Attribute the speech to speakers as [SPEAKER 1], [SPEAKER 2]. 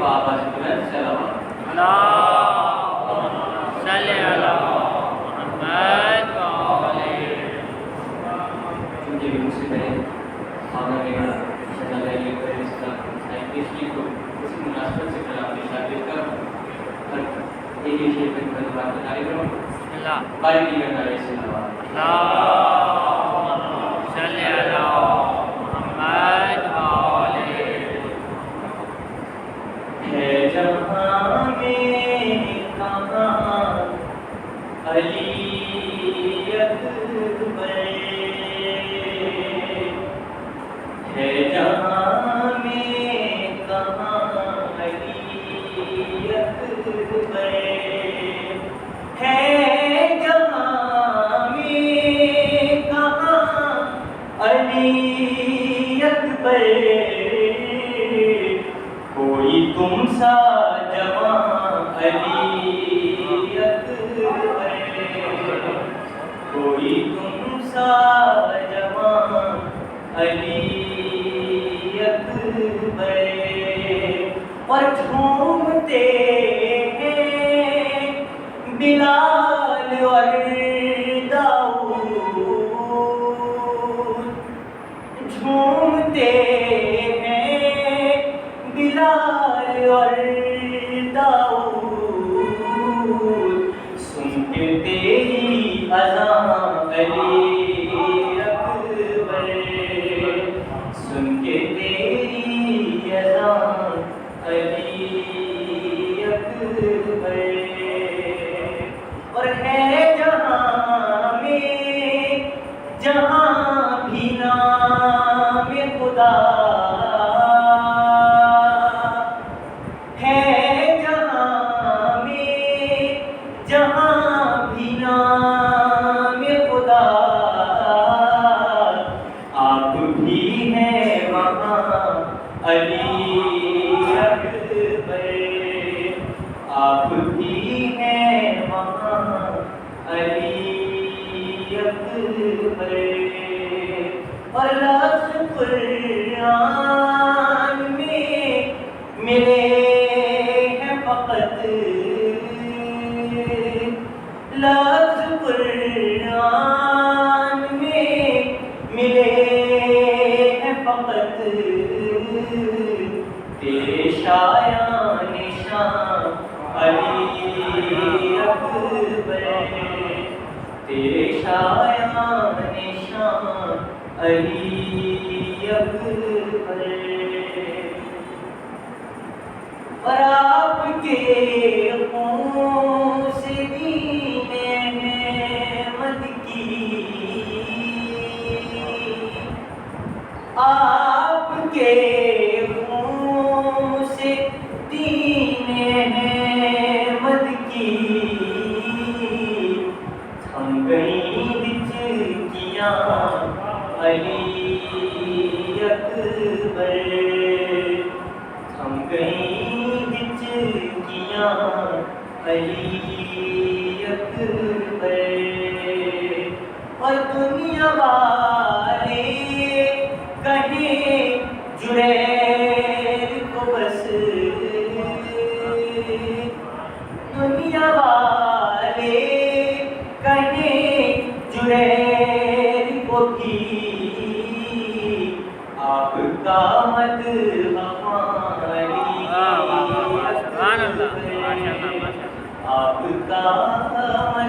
[SPEAKER 1] بابا سے بلند سلام
[SPEAKER 2] اللهم صل علی محمد وآلہ
[SPEAKER 1] چونکہ بھی سے پہلے خانہ میں صلی اللہ علیہ وسلم سائنٹسٹلی کو اسی مناسبت سے کلام کی شادی کر اور ایک ہی شیخ پر بات بتائی کروں
[SPEAKER 2] بسم اللہ
[SPEAKER 1] باری کی کرنا ہے سے نواز
[SPEAKER 2] اللهم صل علی محمد وآلہ
[SPEAKER 1] ہے جہاں میں کہاں علی اکبر ہے جہاں میں کہاں علی اکبر ہے جہاں میں کہاں علی اکبر کوئی تم سا جوان علی اکبر کوئی تم سا جوان علی اکبر اور جھومتے ہیں بلال اور داؤد جھومتے ہیں بلال اور داؤد سنتے تیری اذان علی اکبر سن کے تیری اذان علی اکبر اور ہے جہاں میں جہاں بھی نام خدا ہے جہاں میں جہاں بھی نام خدا آپ بھی ہیں وہاں علی اکبر آپ بھی ہیں وہاں علی اکبر اور لفظ قرآن میں ملے ہیں فقط لفظ قرآن میں ملے ہیں فقط تیرے شایان شان علی اکبر تیرے شایان شان علی اکبر اور آپ کے خون سے دین احمد کی آپ کے خون سے دین احمد کی تھم گئیں ہچکیاں علی اکبر تھم گئیں ہچکیاں علی اکبر اور دنیا والے کہیں جنید کو بس دنیا والے کہیں جنید کو بھی آپ کا مدح ہماری آپ کا